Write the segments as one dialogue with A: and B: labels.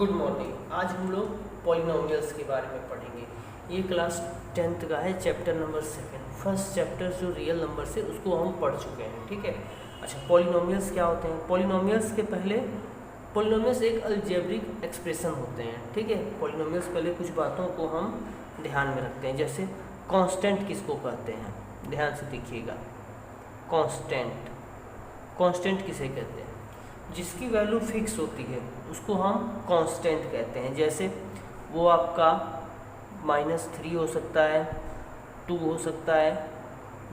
A: Good morning. आज हम लोग पॉलिनोमियल्स के बारे में पढ़ेंगे। ये क्लास 10th का है, चैप्टर नंबर 2। फर्स्ट चैप्टर जो रियल नंबर से उसको हम पढ़ चुके हैं, ठीक है। अच्छा, पॉलिनोमियल्स क्या होते हैं? पॉलिनोमियल्स के पहले पॉलिनोमियल्स एक अलजेब्रिक एक्सप्रेशन होते हैं, ठीक है। पॉलिनोमियल्स पहले कुछ बातों को हम ध्यान में रखते हैं, जैसे कांस्टेंट किसको कहते हैं, ध्यान से देखिएगा। कांस्टेंट किसे कहते हैं? जिसकी वैल्यू फिक्स होती है उसको हम कांस्टेंट कहते हैं। जैसे वो आपका -3 हो सकता है, 2 हो सकता है,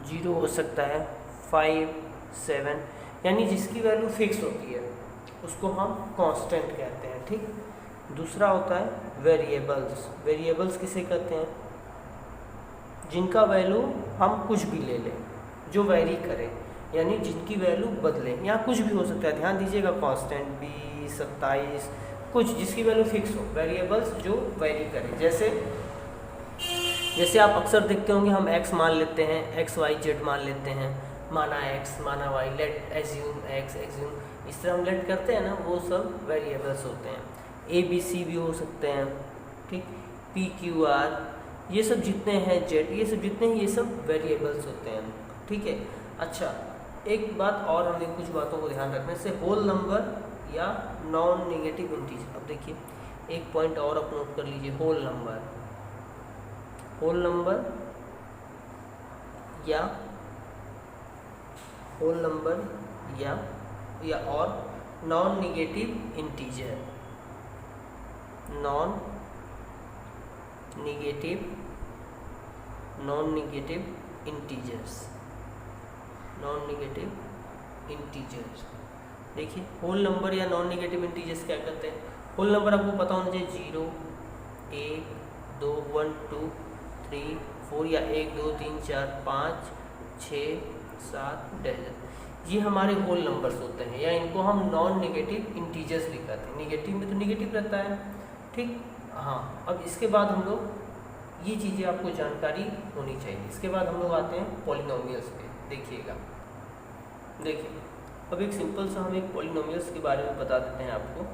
A: 0 हो सकता है, 5, 7, यानी जिसकी वैल्यू फिक्स होती है उसको हम कांस्टेंट कहते हैं, ठीक। दूसरा होता है वेरिएबल्स। वेरिएबल्स किसे कहते हैं? जिनका वैल्यू हम कुछ भी ले लें, जो वेरी करे, यानी जिनकी वैल्यू बदले, या कुछ भी हो सकता है। ध्यान दीजिएगा, कांस्टेंट 20, 27, कुछ जिसकी वैल्यू फिक्स हो। वेरिएबल्स जो वेरी करे, जैसे आप अक्सर देखते होंगे, हम x मान लेते हैं, x y z मान लेते हैं, माना x माना y, late assume x assume, इस तरह हम लेट करते हैं ना, वो सब वेरिएबल्स होते हैं। a b c भी हो सकते हैं, ठीक। p q r, ये सब जितने हैं, z, ये सब जितने हैं, ये सब वेरिएबल्स होते हैं, ठीक है। अच्छा, एक बात और, हमें कुछ बातों को ध्यान रखने से, होल नंबर या नॉन नेगेटिव इंटीजर। अब देखिए, एक पॉइंट और आप नोट कर लीजिए, होल नंबर या और non negative integer. Non negative integers. देखिए, होल नंबर या नॉन नेगेटिव इंटीजर्स क्या करते हैं? होल नंबर आपको पता होना चाहिए, 0, 1, 2, 1, 2, 3, 4, या 1, 2, 3, 4, 5, 6, 7, ये हमारे होल नंबर्स होते हैं, या इनको हम नॉन नेगेटिव इंटीजर्स भी कहते हैं। नेगेटिव में तो नेगेटिव रहता है, ठीक। हाँ, अब इसके बाद हम लोग, ये चीज़ें आपको जानकारी होनी चाहिए। इसके बाद हम लोग आते हैं पॉलिनोमियल्स पे। देखिएगा, देखिए, अब एक सिंपल सा हम एक पॉलिनोमियल्स के बारे में बता देते हैं आपको।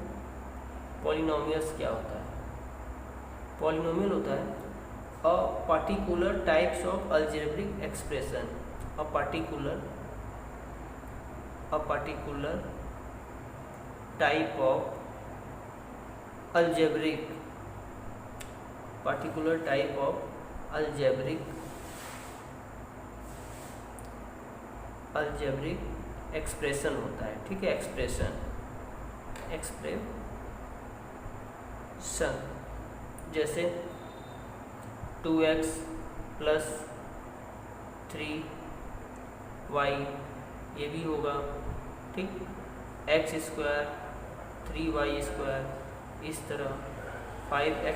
A: पॉलिनोमियल्स क्या होता है? पॉलिनोमियल होता है a particular types of algebraic expression. A particular type of algebraic expression होता है, ठीक है। एक्सप्रेशन जैसे 2x + 3y, ये भी होगा, ठीक। x², 3y², इस तरह 5x²,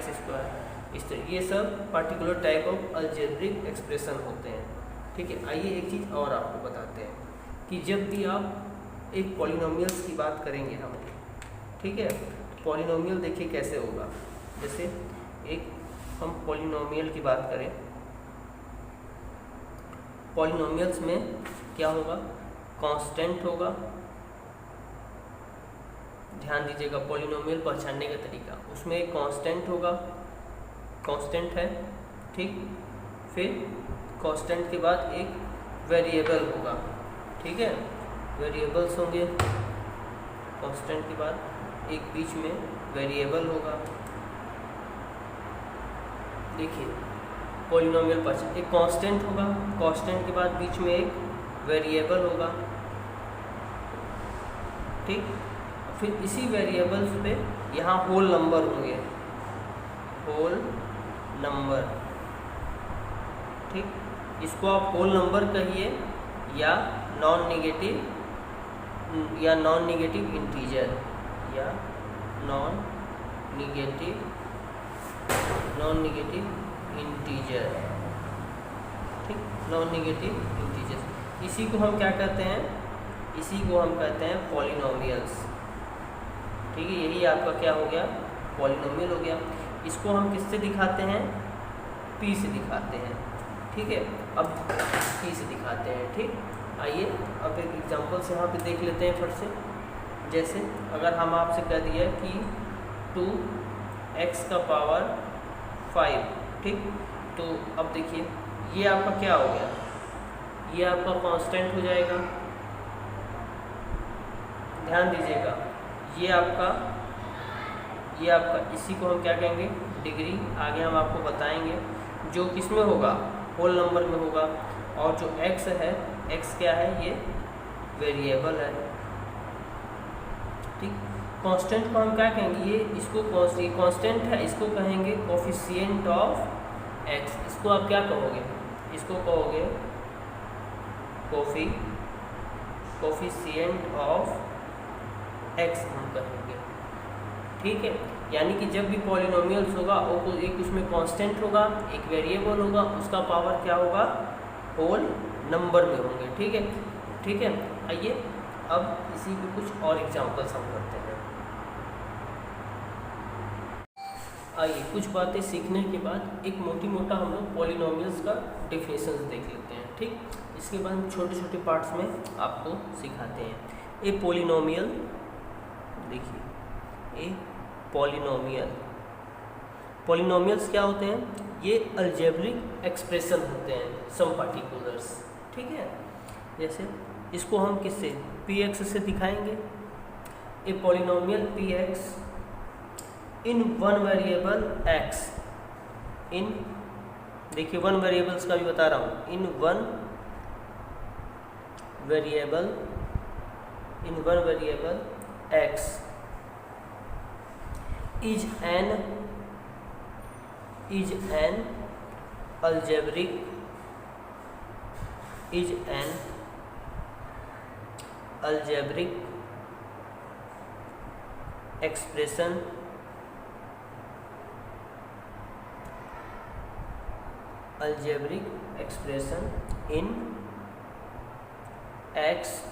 A: इस तरह, ये सब particular type of algebraic expression होते हैं, ठीक है। आइए एक चीज़ और आपको बताते हैं कि जब भी आप एक पॉलिनोमियल्स की बात करेंगे हम, ठीक है, पॉलिनोमियल देखिए कैसे होगा। जैसे एक हम पॉलिनोमियल की बात करें, पॉलिनोमियल्स में क्या होगा? कांस्टेंट होगा। ध्यान दीजिएगा, पॉलिनोमियल पहचानने का तरीका, उसमें एक कांस्टेंट होगा, कांस्टेंट है, ठीक। फिर कांस्टेंट के बाद एक वेरिएबल होगा, ठीक है। वेरिएबल्स होंगे, कांस्टेंट के बाद एक बीच में वेरिएबल होगा। देखिए, पॉलिनोमियल पर एक कांस्टेंट होगा, कांस्टेंट के बाद बीच में एक वेरिएबल होगा, ठीक। फिर इसी वेरिएबल्स पे यहाँ होल नंबर होंगे, होल नंबर, ठीक। इसको आप होल नंबर कहिए या नॉन नेगेटिव इंटीजर, या नॉन नेगेटिव इंटीजर, ठीक। नॉन नेगेटिव इंटीजर, इसी को हम क्या कहते हैं? इसी को हम कहते हैं पॉलिनोमियल्स, ठीक है। यही आपका क्या हो गया? पॉलिनोमियल हो गया। इसको हम किससे दिखाते हैं? p से दिखाते हैं, ठीक है। अब p से दिखाते हैं, ठीक। आइए अब एक एग्जांपल से यहाँ पे देख लेते हैं फट से। जैसे अगर हम आपसे कह दिया कि 2x का पावर 5, ठीक। तो अब देखिए ये आपका क्या हो गया, ये आपका कांस्टेंट हो जाएगा, ध्यान दीजिएगा। ये आपका इसी को हम क्या कहेंगे, डिग्री। आगे हम आपको बताएंगे जो किस में होगा, होल नंबर में होगा। और जो x है, x क्या है, ये वेरिएबल है, ठीक। कांस्टेंट को हम क्या कहेंगे, ये इसको कांस्टेंट है, इसको कहेंगे कोफिशिएंट ऑफ x। इसको आप क्या कहोगे, इसको कहोगे कोफिशिएंट ऑफ x हम कहेंगे, ठीक है। यानी कि जब भी पॉलिनोमियल्स होगा वो एक उसमें कांस्टेंट होगा, एक वेरिएबल होगा, उसका पावर क्या होगा, होल नंबर में होंगे, ठीक है, ठीक है। आइए अब इसी के कुछ और एग्जांपल्स हम करते हैं। आइए कुछ बातें सीखने के बाद एक मोटी मोटा हम लोग पॉलिनोमियल्स का डेफिनेशन देख लेते हैं, ठीक। इसके बाद हम छोटे छोटे पार्ट्स में आपको सिखाते हैं। ए पॉलिनोमियल, देखिए ए पॉलिनोमियल्स क्या होते हैं, ये अलजेब्रिक एक्सप्रेशन होते हैं सम पार्टिकुलर्स, ठीक है। जैसे इसको हम किससे, px से दिखाएंगे। A polynomial px in one variable x, इन, देखिए वन वेरिएबल्स का भी बता रहा हूँ, in one variable x is an algebraic expression in x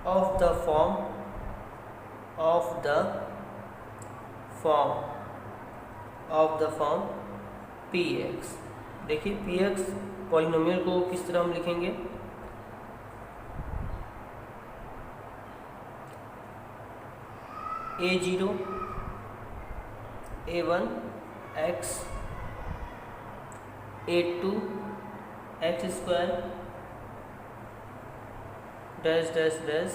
A: of the form px। देखिए px पॉलिनोमियल को किस तरह हम लिखेंगे, a0 a1 x a2 x square dash dash dash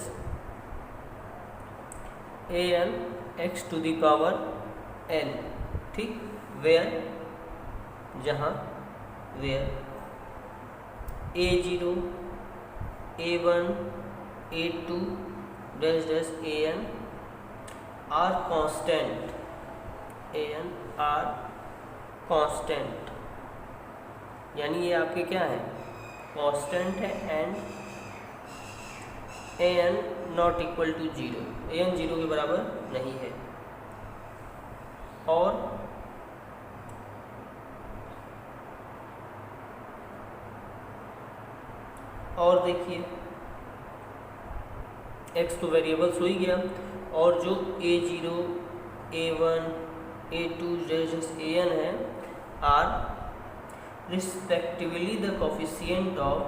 A: an x to the power n, ठीक। Where, जहाँ where a0 a1 a2 dash dash an are constant, यानी ये आपके क्या है, कांस्टेंट है, and an not equal to 0, an 0 के बराबर नहीं है। और देखिए x तो वेरिएबल्स हो ही गया, और जो a0 a1 a2 जैसे an है are respectively the coefficient of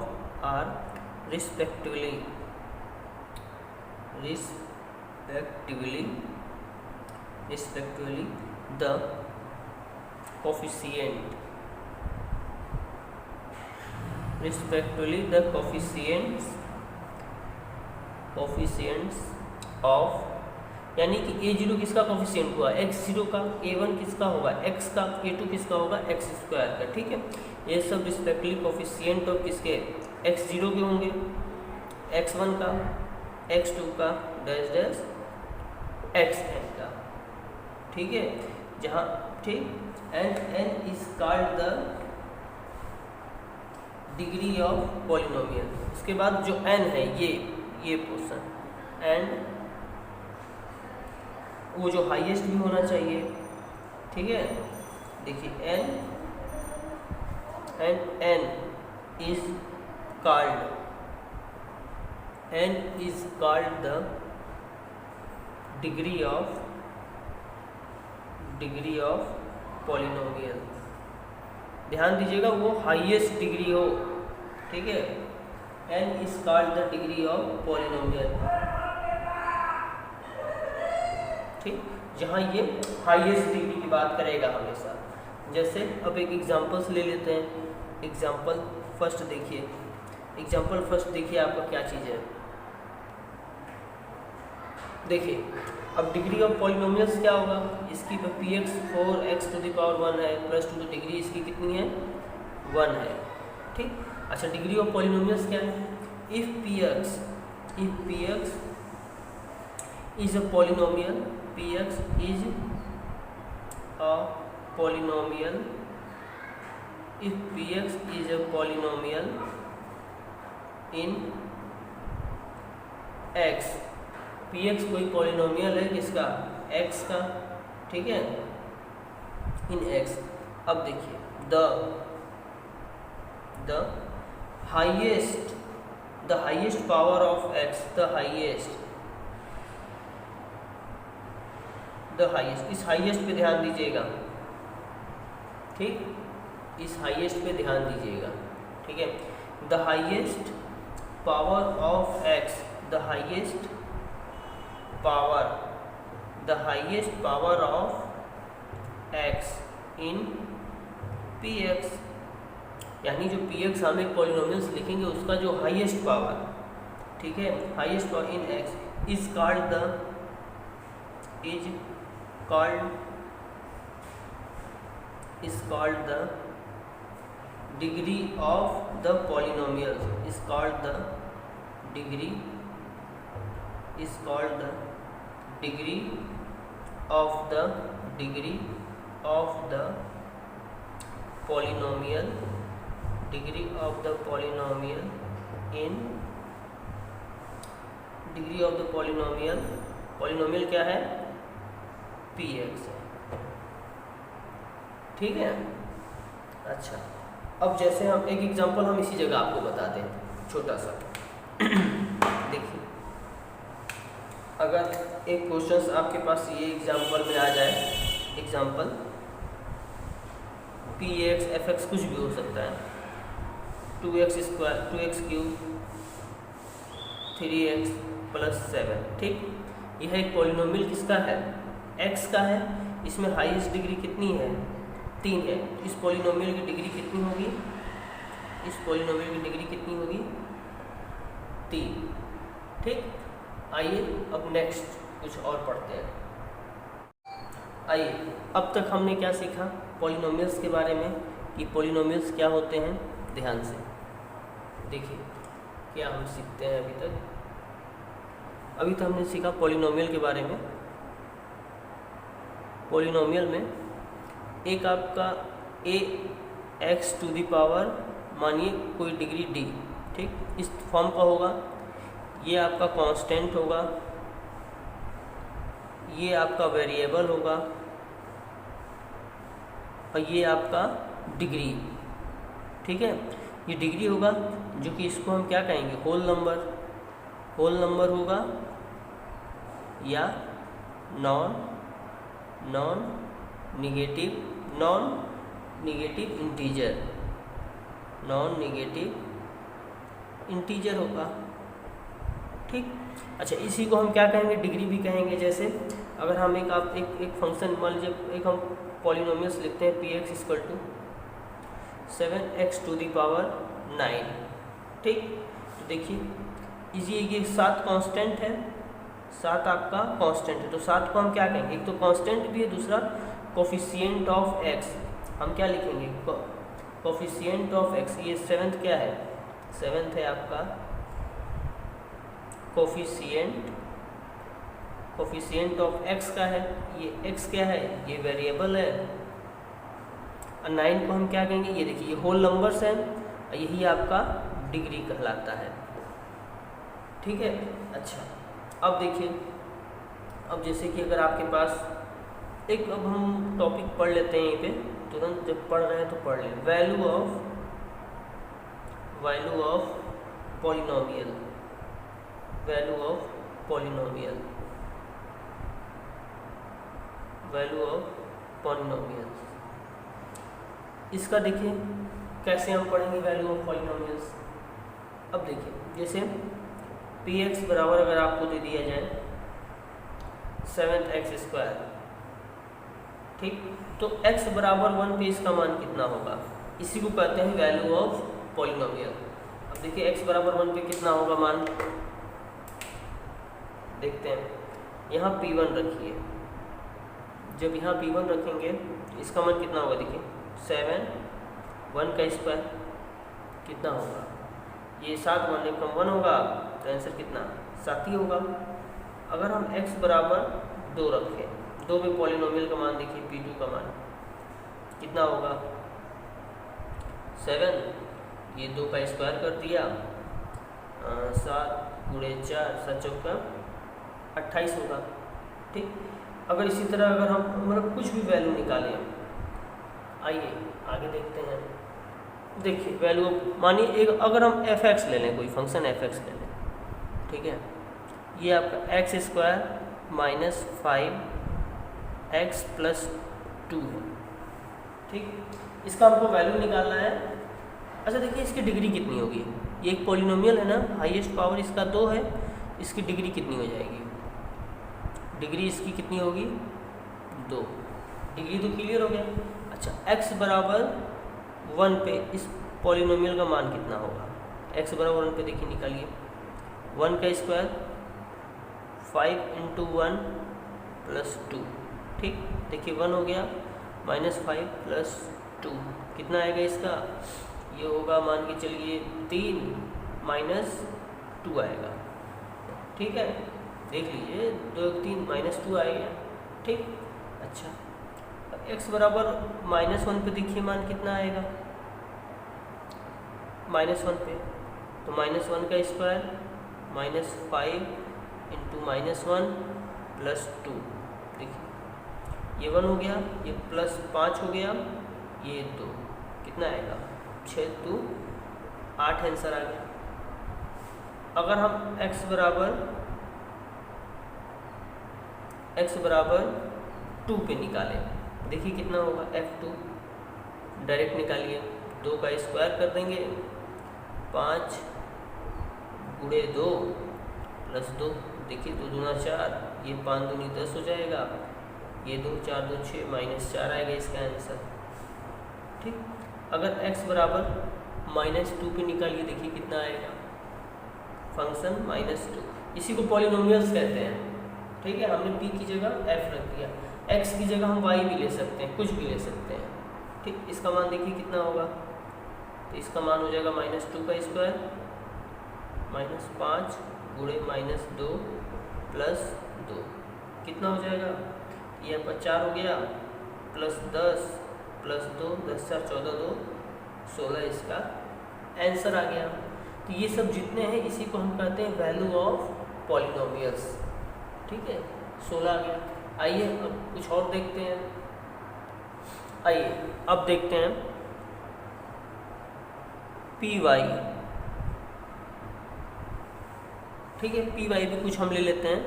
A: respectively the coefficients of, यानी कि a0 किसका कोफिशिएंट हुआ, x0 का, a1 किसका होगा, x का, a2 किसका होगा, x स्क्वायर का, ठीक है। ये सब रिस्पेक्टिवली कोफिशिएंट ऑफ किसके, x0 के होंगे, x1 का, x2 का, डैश डैश xn का, ठीक है। जहाँ, ठीक, and n is called the degree of polynomial. इसके बाद जो n है, ये पोर्शन, एंड वो जो हाईएस्ट भी होना चाहिए, ठीक है। देखिए n is called the degree of polynomial. ध्यान दीजिएगा, वो हाईएस्ट डिग्री हो, ठीक है। n is called the degree of polynomial, ठीक। जहाँ ये हाईएस्ट डिग्री की बात करेगा हमेशा। जैसे अब एक एग्जांपल्स ले लेते हैं। एग्जांपल फर्स्ट देखिए, एग्जांपल फर्स्ट देखिए आपका क्या चीज़ है। देखिए अब डिग्री ऑफ पॉलिनोमियल्स क्या होगा, इसकी px 4x⁴ है प्लस 2, तो डिग्री इसकी कितनी है 1 है। ठीक, अच्छा डिग्री ऑफ पॉलिनोमियल्स क्या है, if px is a polynomial, px is a polynomial, if px is a polynomial in x, px कोई पॉलिनोमियल है किसका, x का, ठीक है, इन x। अब देखिए the highest power of x, the highest, इस हाईएस्ट पे ध्यान दीजिएगा। ठीक, इस हाईएस्ट पे ध्यान दीजिएगा। ठीक है, the highest power of x, the highest power of x in px, यानी जो px हम एक पॉलिनोमियल्स लिखेंगे उसका जो हाईएस्ट पावर, ठीक है, highest power in x is called the degree of the polynomial, is called the degree of the polynomial in polynomial क्या है, px है। ठीक है, अच्छा अब जैसे हम एक एग्जांपल हम इसी जगह आपको बता दें छोटा सा। देखिए अगर एक क्वेश्चन आपके पास ये एग्जांपल में आ जाए, एग्जांपल px fx कुछ भी हो सकता है, 2x² 2x³ 3x + 7, ठीक, यह एक पॉलिनोमियल किसका है, x का है। इसमें हाईएस्ट डिग्री कितनी है, 3 है। इस पॉलिनोमियल की डिग्री कितनी होगी, 3। ठीक, आइए अब नेक्स्ट कुछ और पढ़ते हैं। आइए अब तक हमने क्या सीखा पॉलिनोमियल्स के बारे में, कि पॉलिनोमियल्स क्या होते हैं। ध्यान से देखिए क्या हम सीखते हैं अभी तो हमने सीखा पॉलिनोमियल के बारे में। पॉलिनोमियल में एक आपका ax⁴ मानिए कोई डिग्री d, ठीक, इस फॉर्म का होगा। ये आपका कांस्टेंट होगा, ये आपका वेरिएबल होगा, और ये आपका डिग्री। ठीक है, ये डिग्री होगा जो कि इसको हम क्या कहेंगे, होल नंबर होगा या नॉन नेगेटिव इंटीजर होगा। ठीक, अच्छा इसी को हम क्या कहेंगे, डिग्री भी कहेंगे। जैसे अगर हम एक फंक्शन मान लीजिए, एक हम पॉलिनोमियल्स लिखते हैं px = 7x⁹। ठीक, तो देखिए ये 7 कांस्टेंट है, 7 आपका कांस्टेंट है, तो 7 को हम क्या कहेंगे, एक तो कांस्टेंट भी है, दूसरा कोफिशिएंट ऑफ x। हम क्या लिखेंगे, कोफिशिएंट ऑफ x। ये 7th क्या है, 7th है आपका कोफिशिएंट ऑफ x का है। ये x क्या है, ये वेरिएबल है। और 9 को हम क्या कहेंगे, ये देखिए ये होल नंबर्स हैं, यही आपका डिग्री कहलाता है। ठीक है, अच्छा अब देखिए, अब जैसे कि अगर आपके पास एक, अब हम टॉपिक पढ़ लेते हैं यहीं पे, तुरंत जब पढ़ रहे हैं तो पढ़ लें। वैल्यू ऑफ पॉलिनोमियल, इसका देखिए कैसे हम पढ़ेंगे वैल्यू ऑफ पॉलिनोमियल्स। अब देखिए जैसे px बराबर अगर आपको दे दिया जाए 7x², ठीक। तो x बराबर 1 पे इसका मान कितना होगा, इसी को कहते हैं वैल्यू ऑफ पॉलिनोमियल। अब देखिए x बराबर 1 पे कितना होगा मान, देखते हैं। यहाँ p1 रखिए, जब यहाँ p1 रखेंगे तो इसका मान कितना होगा, देखिए 7, 1 का स्क्वायर कितना होगा, ये 7 1 कम 1 होगा, तो आंसर कितना 7 ही होगा। अगर हम x बराबर 2 रखें, 2 में पॉलिनोमियल का मान देखिए p2 का मान कितना होगा 7, ये 2 का स्क्वायर कर दिया, 7 गुणे 4 7 चौका 28 होगा, ठीक। अगर इसी तरह अगर हम मतलब कुछ भी वैल्यू निकालें, आइए आगे देखते हैं। देखिए वैल्यू मानिए एक अगर हम f(x) ले लें, कोई फंक्शन f(x) ले लें, ठीक है। ये आपका x square minus 5x plus 2 है, ठीक। इसका हमको वैल्यू निकालना है। अच्छा देखिए इसकी डिग्री कितनी होगी, ये एक पॉलिनोमियल है ना, हाईएस्ट पावर इसका 2 है, इसकी डिग्री कितनी हो जाएगी, डिग्री इसकी कितनी होगी 2, डिग्री तो क्लियर हो गया। अच्छा x बराबर 1 पे इस पॉलिनोमियल का मान कितना होगा, x बराबर 1 पे देखिए निकालिए, 1 का स्क्वायर 5 × 1 प्लस 2, ठीक। देखिए 1 हो गया, -5 प्लस 2 कितना आएगा इसका, ये होगा मान के चलिए 3 माइनस 2 आएगा, ठीक है। देख लीजिए 2 3 -2 आएगा, ठीक। अच्छा x बराबर -1 पे देखिए मान कितना आएगा, -1 पे तो -1 का स्क्वायर -5 × -1 प्लस 2, देखिए ये 1 हो गया, ये प्लस 5 हो गया, ये 2 कितना आएगा 6 2 8 आंसर आ गया। अगर हम x बराबर 2 पे निकालें, देखिए कितना होगा f2, डायरेक्ट निकालिए, 2 का स्क्वायर कर देंगे, 5 गुणे 2 प्लस 2, देखिए 2 दूना 4, ये 5 दूनी 10 हो जाएगा, ये 2 4 2 6 -4 आएगा इसका आंसर, ठीक। अगर x बराबर -2 पे निकालिए, देखिए कितना आएगा फंक्शन -2, इसी को पॉलिनोमियल्स कहते हैं, ठीक है। हमने p की जगह f रख दिया, x की जगह हम y भी ले सकते हैं, कुछ भी ले सकते हैं, ठीक। इसका मान देखिए कितना होगा, तो इसका मान हो जाएगा -2 का स्क्वायर -5 गुणे -2 प्लस 2 कितना हो जाएगा, ये आपका 4 हो गया, प्लस 10 प्लस 2 10 4 14 2 16 इसका आंसर आ गया। तो ये सब जितने हैं इसी को हम कहते हैं वैल्यू ऑफ पॉलिनोमियल्स, ठीक है। 16 आ गया। आइए अब कुछ और देखते हैं, आइए अब देखते हैं पी वाई, ठीक है। पी वाई भी कुछ हम ले लेते हैं।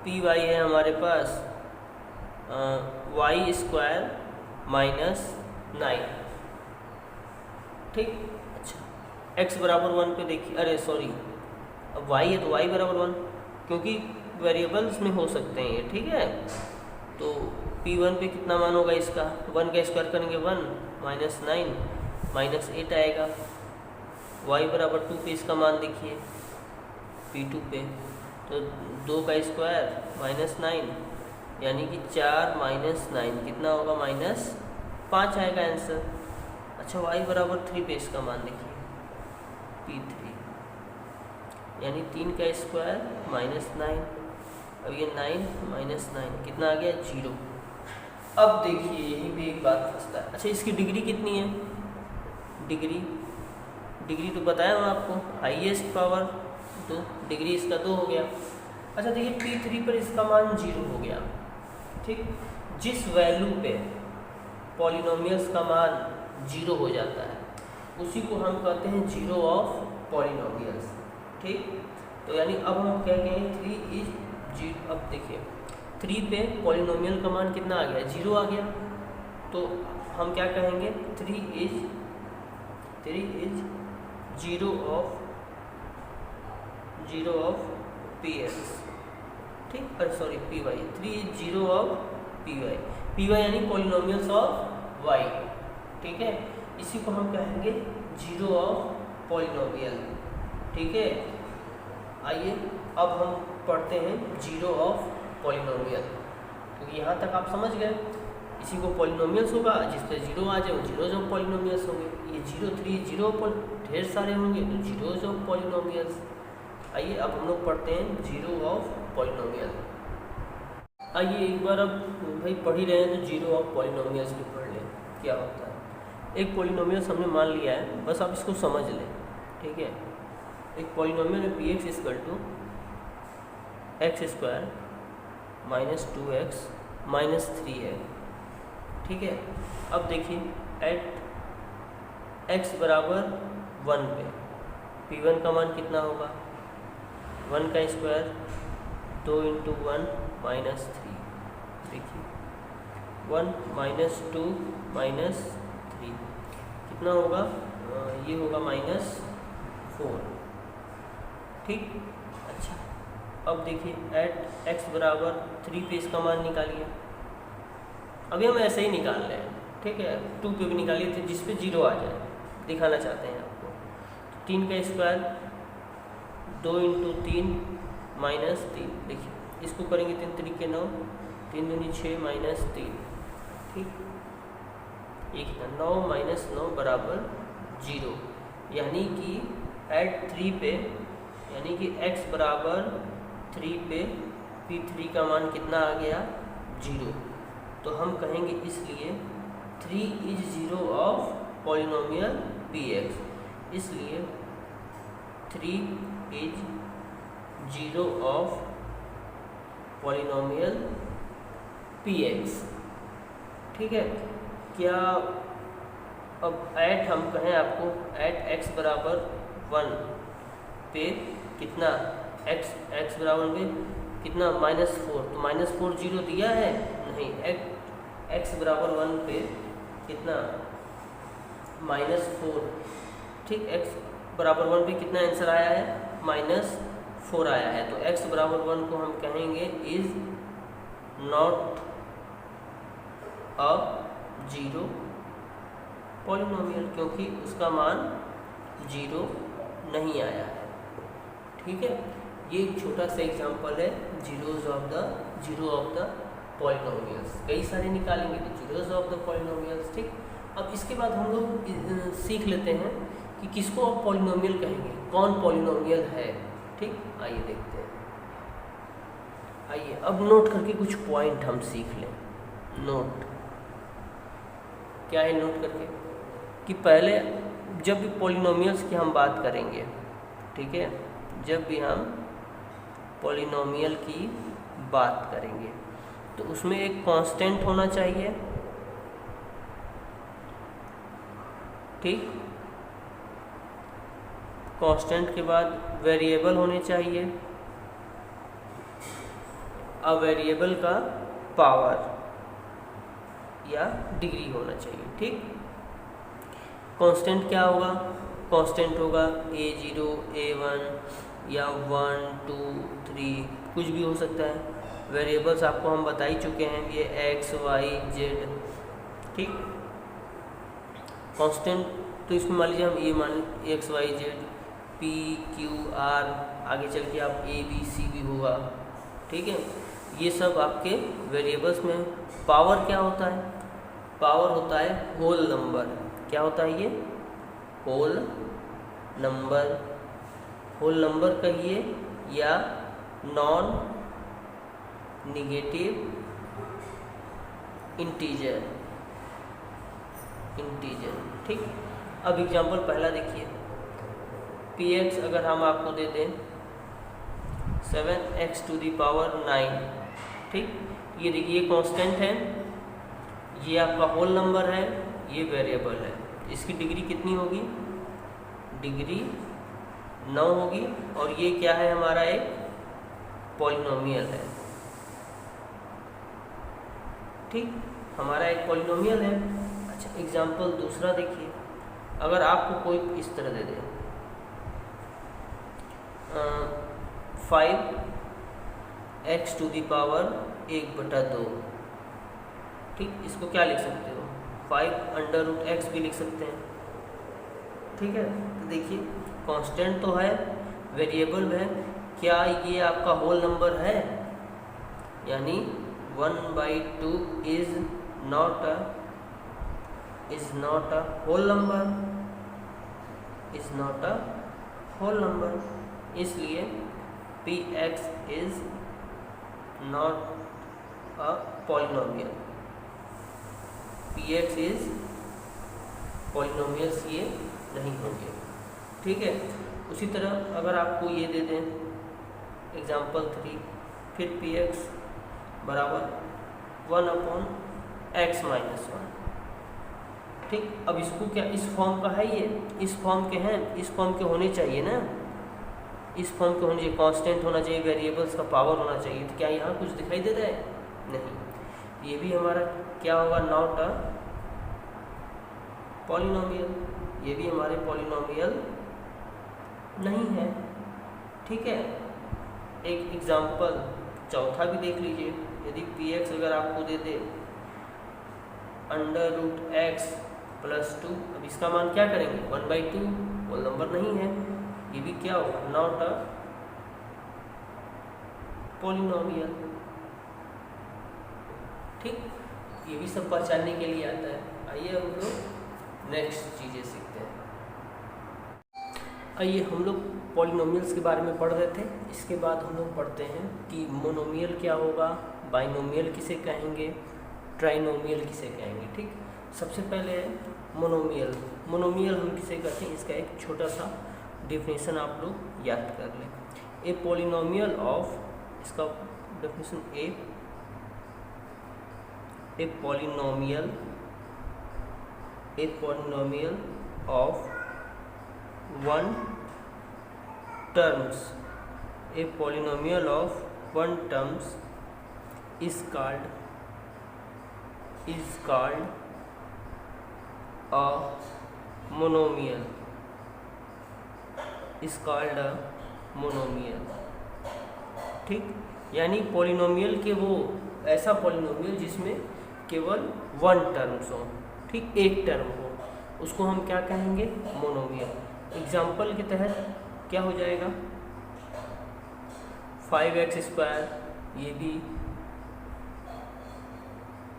A: पी वाई है हमारे पास वाई स्क्वायर -9, ठीक। अच्छा x बराबर 1 पे देखिए, अरे सॉरी अब y है तो y बराबर 1, क्योंकि वेरिएबल्स में हो सकते हैं ये, ठीक है। तो p1 पे कितना मान होगा इसका, 1 का स्क्वायर करेंगे 1 -9 -8 आएगा। y बराबर 2 पे इसका मान देखिए p2 पे, तो 2 का स्क्वायर -9 यानी कि 4 -9 कितना होगा -5 आएगा आंसर। अच्छा y बराबर 3 पे इसका मान देखिए p3 यानी 3 का स्क्वायर -9, अब ये 9 -9 कितना आ गया 0। अब देखिए यही भी एक बात फंसता है। अच्छा इसकी डिग्री कितनी है, डिग्री तो बताया मैं आपको, हाईएस्ट पावर 2, डिग्री इसका 2 हो गया। अच्छा देखिए p3 पर इसका मान 0 हो गया, ठीक। जिस वैल्यू पे पॉलिनोमियल्स का मान 0 हो जाता है उसी को हम कहते हैं जीरो ऑफ पॉलिनोमियल्स, ठीक। तो यानी अब हम क्या कहेंगे 3 इज 0। अब देखिए 3 पे पॉलिनोमियल का मान कितना आ गया 0 आ गया, तो हम क्या कहेंगे 3 इज 0 ऑफ पी एक्स, ठीक। अरे sorry P Y, 3 is 0 of P Y यानी पॉलिनोमियल्स ऑफ वाई, ठीक है। इसी को हम कहेंगे जीरो ऑफ पॉलिनोमियल, ठीक है। आइए अब हम पढ़ते हैं जीरो ऑफ पॉलिनोमियल, क्योंकि यहाँ तक आप समझ गए। इसी को पॉलिनोमियल्स होगा, जिस पे जीरो आ जाए वो जीरोज ऑफ पॉलिनोमियल्स होंगे। ये 0 3 जीरो ढेर सारे होंगे तो जीरोज ऑफ पॉलिनोमियल्स। आइए अब हम लोग पढ़ते हैं जीरो ऑफ पॉलिनोमियल। आइए एक बार अब भाई पढ़ ही रहे हैं तो जीरो ऑफ पॉलिनोमियल्स भी पढ़ लें क्या होता है। एक पॉलिनोमियल्स हमने मान लिया है, बस आप इसको समझ लें, ठीक है। एक पॉलिनोमियल है P X equal to X square minus 2x minus 3 है, ठीक है। अब देखिए एट x बराबर 1 पे p1 का मान कितना होगा, 1 का स्क्वायर 2 इंटू 1 माइनस 3, देखिए 1 माइनस 2 माइनस 3 कितना होगा, ये होगा माइनस 4, ठीक। अच्छा अब देखिए एट x बराबर 3 पे इसका मान निकालिए। अभी हम ऐसे ही निकाल रहे हैं, ठीक है। 2 पे भी निकालिए तो जिस पे 0 आ जाए, दिखाना चाहते हैं आपको। 3 का स्क्वायर 2 इंटू 3 माइनस 3, देखिए इसको करेंगे 3 तरीके 9, 3 दूनी 6 माइनस 3, ठीक। एक 9 माइनस 9 बराबर 0, यानी कि एट 3 पे यानी कि x बराबर 3 पे p3 का मान कितना आ गया, 0। तो हम कहेंगे इसलिए 3 is zero of polynomial px, इसलिए 3 is zero of polynomial px, ठीक है। क्या अब एट हम कहें आपको एट x बराबर 1 पे कितना, x बराबर पे कितना -4, तो -4 0 दिया है नहीं, x बराबर 1 पे कितना -4, ठीक। x बराबर 1 पे कितना आंसर आया है, -4 आया है। तो x बराबर 1 को हम कहेंगे is not a zero polynomial, क्योंकि उसका मान 0 नहीं आया है, ठीक है। ये एक छोटा सा एग्जांपल है जीरो ऑफ द पॉलिनोमियल्स। कई सारे निकालेंगे तो जीरोज ऑफ द पॉलिनोमियल्स, ठीक। अब इसके बाद हम लोग सीख लेते हैं कि किसको आप पॉलिनोमियल कहेंगे, कौन पॉलिनोमियल है, ठीक। आइए देखते हैं। आइए अब नोट करके कुछ पॉइंट हम सीख लें। नोट क्या है, नोट करके कि पहले जब भी पॉलिनोमियल्स की हम बात करेंगे, ठीक है, जब भी हम पॉलिनोमियल की बात करेंगे तो उसमें एक कांस्टेंट होना चाहिए, ठीक। कांस्टेंट के बाद वेरिएबल होने चाहिए, अब वेरिएबल का पावर या डिग्री होना चाहिए, ठीक। कांस्टेंट क्या होगा, कांस्टेंट होगा a0 a1 या 1 2 3 कुछ भी हो सकता है। वेरिएबल्स आपको हम बता ही चुके हैं, ये x y z, ठीक। कांस्टेंट तो इसमें मान लीजिए हम ये मान x y z p q r, आगे चल के आप a b c भी होगा, ठीक है। ये सब आपके वेरिएबल्स में। पावर क्या होता है, पावर होता है होल नंबर। क्या होता है ये, होल नंबर, होल नंबर कहिए या नॉन निगेटिव इंटीजर, ठीक। अब एग्जांपल पहला देखिए, px अगर हम आपको दे दें 7x टू दी पावर 9, ठीक। ये देखिए कांस्टेंट है, ये आपका होल नंबर है, ये वेरिएबल है। इसकी डिग्री कितनी होगी, डिग्री 9 होगी, और ये क्या है हमारा एक पॉलिनोमियल है, ठीक। हमारा एक पॉलिनोमियल है। अच्छा एग्जांपल दूसरा देखिए, अगर आपको कोई इस तरह दे दे 5x टू दी पावर 1/2, ठीक, इसको क्या लिख सकते हो 5√x भी लिख सकते हैं। ठीक है, तो देखिए कांस्टेंट तो है, वेरिएबल है, क्या ये आपका होल नंबर है? यानी 1/2 is not a whole number, is not a whole number, इसलिए px is not a polynomial, px is polynomials ये नहीं होंगे। ठीक है, उसी तरह अगर आपको ये दे दें एग्जाम्पल 3, फिर px बराबर 1/x - 1। ठीक, अब इसको क्या इस फॉर्म का है, ये इस फॉर्म के हैं, इस फॉर्म के होने चाहिए ना, इस फॉर्म के होने चाहिए, कांस्टेंट होना चाहिए, वेरिएबल्स का पावर होना चाहिए। तो क्या यहाँ कुछ दिखाई दे रहा है? नहीं, ये भी हमारा क्या होगा, नॉट अ पॉलिनोमियल, ये भी हमारे पॉलिनोमियल नहीं है। ठीक है, एक एग्जाम्पल चौथा भी देख लीजिए, यदि px अगर आपको दे दे √x + 2, अब इसका मान क्या करेंगे 1/2, होल नंबर नहीं है, ये भी क्या होगा, नॉट अ पॉलिनोमियल। ठीक, ये भी सब पहचानने के लिए आता है। आइए हम लोग नेक्स्ट चीज़ें सीखते हैं। आइए हम लोग पॉलिनोमियल्स के बारे में पढ़ रहे थे, इसके बाद हम लोग पढ़ते हैं कि मोनोमियल क्या होगा, बाइनोमियल किसे कहेंगे, ट्राइनोमियल किसे कहेंगे। ठीक, सबसे पहले मोनोमियल। मोनोमियल हम किसे कहते हैं, इसका एक छोटा सा डेफिनेशन आप लोग याद कर लें। ए पॉलिनोमियल ऑफ, इसका definition A polynomial of one terms, a polynomial of one terms is called a monomial, is called a monomial। ठीक, यानी पॉलिनोमियल के वो ऐसा पॉलिनोमियल जिसमें केवल वन टर्म्स हो, ठीक, एक टर्म हो, उसको हम क्या कहेंगे, मोनोमियल। एग्जाम्पल के तहत क्या हो जाएगा, 5x², ये भी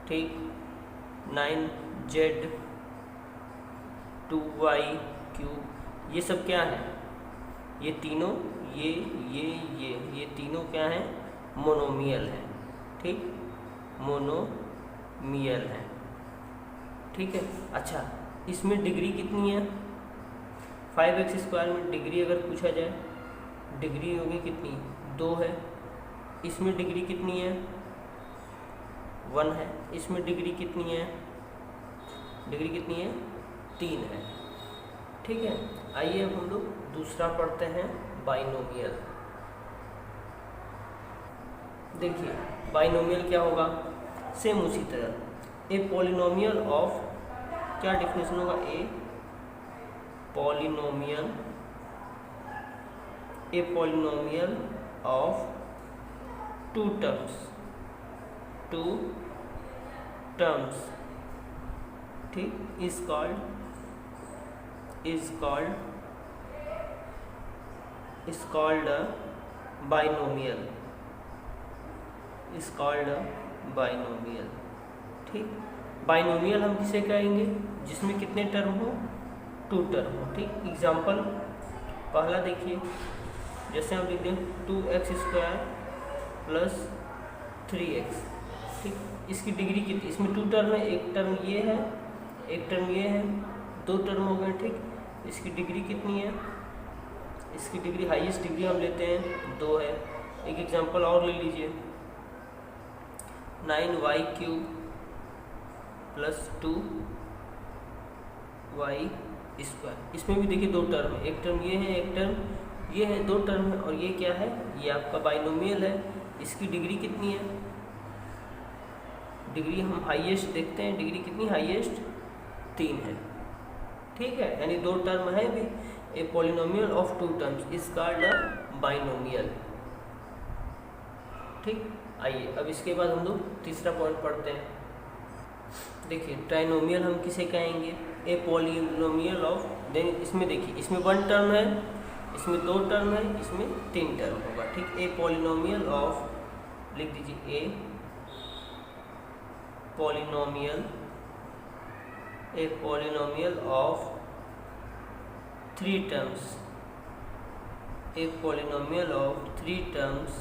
A: ठीक, 9z 2y3, ये सब क्या है, ये तीनों ये तीनों क्या हैं, मोनोमियल हैं। ठीक, मोनोमियल हैं। ठीक है, अच्छा, इसमें डिग्री कितनी है, 5x² में डिग्री अगर पूछा जाए, डिग्री होगी कितनी, 2 है। इसमें डिग्री कितनी है, 1 है। इसमें डिग्री कितनी है, 3 है। ठीक है, आइए अब हम लोग दूसरा पढ़ते हैं, बाइनोमियल। देखिए बाइनोमियल क्या होगा, सेम उसी तरह, ए पॉलिनोमियल ऑफ, क्या डेफिनेशन होगा, a polynomial of two terms, ठीक, इज कॉल्ड बाइनोमियल, ठीक। बाइनोमियल हम किसे कहेंगे, जिसमें कितने टर्म हो, 2 टर्म हो। ठीक, एग्जाम्पल पहला देखिए, जैसे हम लिख दें 2x² + 3x। ठीक, इसकी डिग्री कितनी, इसमें 2 टर्म है, एक टर्म ये है, एक टर्म ये है, 2 टर्म हो गए। ठीक, इसकी डिग्री कितनी है, इसकी डिग्री, हाईएस्ट डिग्री हम लेते हैं 2 है। एक एग्जांपल और ले लीजिए, 9y³ + 2y²। इसमें भी देखिए 2 टर्म है, एक टर्म ये है, एक टर्म ये है, 2 टर्म है, और ये क्या है, ये आपका बाइनोमियल है। इसकी डिग्री कितनी है, डिग्री हम हाईएस्ट देखते हैं, डिग्री कितनी, हाईएस्ट 3 है। ठीक है, यानी 2 टर्म है भी। ए polynomial of 2 terms is called a binomial. ठीक, आइए अब इसके बाद हम लोग तीसरा पॉइंट पढ़ते हैं। देखिए ट्राइनोमियल हम किसे कहेंगे, ए पॉलिनोमियल ऑफ, देन इसमें देखिए इसमें 1 टर्म है, इसमें 2 टर्म है, इसमें 3 टर्म होगा, ठीक। ए पॉलिनोमियल ऑफ, लिख दीजिए ए polynomial of 3 terms, A polynomial of 3 terms,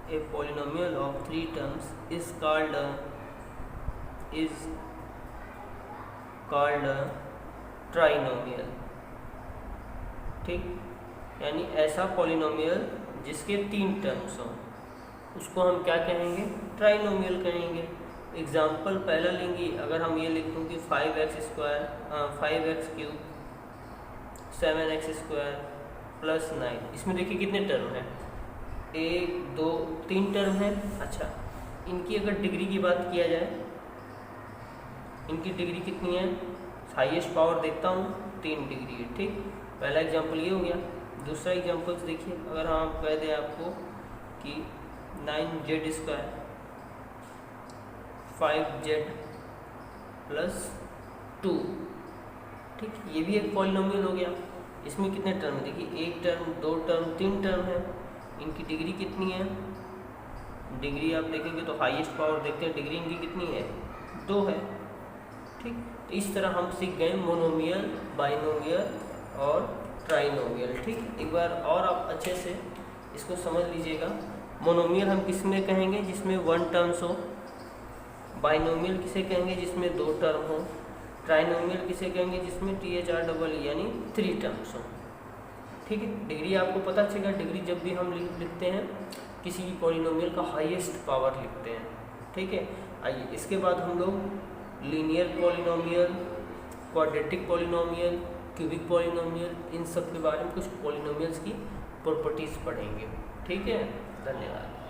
A: a polynomial of 3 terms is called a trinomial, ठीक। यानी ऐसा पॉलिनोमियल जिसके 3 टर्म्स हों उसको हम क्या कहेंगे, ट्राइनोमियल कहेंगे। एग्जाम्पल पहला लेंगे, अगर हम ये लिख दूँ कि 5x² 7x² + 9, इसमें देखिए कितने टर्म हैं, 1 2 3 टर्म है। अच्छा, इनकी अगर डिग्री की बात किया जाए, इनकी डिग्री कितनी है, हाईएस्ट पावर देखता हूँ 3 डिग्री है, ठीक। पहला एग्जांपल ये हो गया। दूसरा एग्जांपल देखिए, अगर हम कह दें आपको कि 9z² 5z + 2, ठीक, ये भी एक पॉलिनोमियल हो गया। इसमें कितने टर्म है, देखिए 1 टर्म 2 टर्म 3 टर्म है। इनकी डिग्री कितनी है, डिग्री आप देखेंगे तो हाईएस्ट पावर देखते हैं, डिग्री इनकी कितनी है, 2 है, ठीक। तो इस तरह हम सीख गए मोनोमियल, बाइनोमियल और ट्राइनोमियल, ठीक। एक बार और आप अच्छे से इसको समझ लीजिएगा। मोनोमियल हम किस में कहेंगे, जिसमें 1 टर्म्स हो। बाइनोमियल किसे कहेंगे, जिसमें 2 टर्म हो। ट्राइनोमियल किसे कहेंगे, जिसमें THR यानी 3 टर्म्स हो, ठीक है। डिग्री आपको पता चलेगा, डिग्री जब भी हम लिखते हैं किसी भी पॉलिनोमियल का हाईएस्ट पावर लिखते हैं, ठीक है। आइए इसके बाद हम लोग linear polynomial, quadratic polynomial, cubic polynomial, इन सब के बारे में कुछ पॉलिनोमियल्स की प्रॉपर्टीज़ पढ़ेंगे, ठीक है। धन्यवाद।